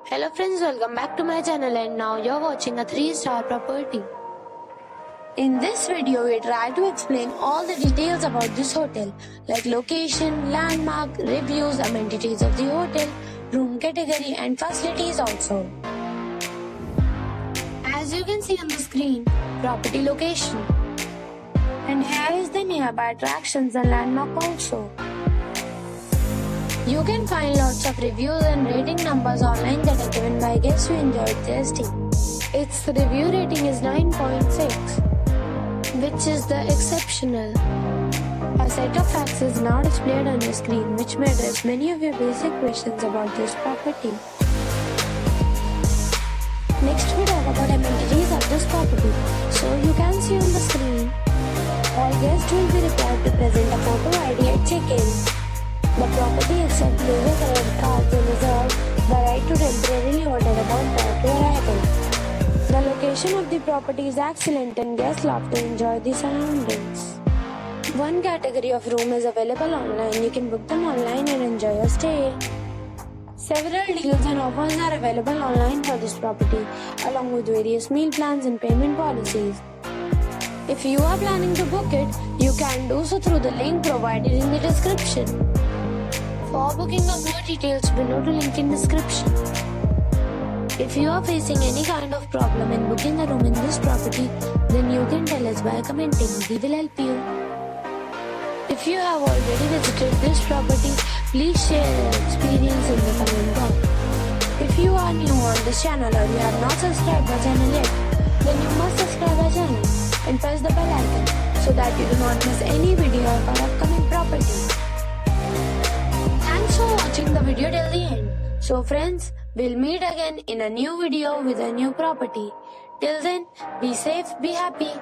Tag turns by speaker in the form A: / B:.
A: Hello friends, welcome back to my channel and now you're watching a 3-star property. In this video, we try to explain all the details about this hotel like location, landmark, reviews, amenities of the hotel, room category and facilities also. As you can see on the screen, property location. And here is the nearby attractions and landmark also. You can find lots of reviews and rating numbers online that are given by guests who enjoyed their stay. Its review rating is 9.6, which is the exceptional. A set of facts is now displayed on your screen which may address many of your basic questions about this property. Next we talk about amenities of this property. So you can see on the screen, all guests will be required to present a photo ID at check-in. The property accepts major credit cards and reserves the right to temporarily hold an amount prior to arrival. The location of the property is excellent and guests love to enjoy the surroundings. One category of room is available online. You can book them online and enjoy your stay. Several deals and offers are available online for this property, along with various meal plans and payment policies. If you are planning to book it, you can do so through the link provided in the description. For booking or more details, below the link in description. If you are facing any kind of problem in booking a room in this property, then you can tell us by commenting. We will help you. If you have already visited this property, please share your experience in the comment box. If you are new on this channel or you have not subscribed our channel yet, then you must subscribe our channel and press the bell icon so that you do not miss any video of our upcoming property. Thanks for watching the video till the end. So friends, we'll meet again in a new video with a new property. Till then, be safe, be happy.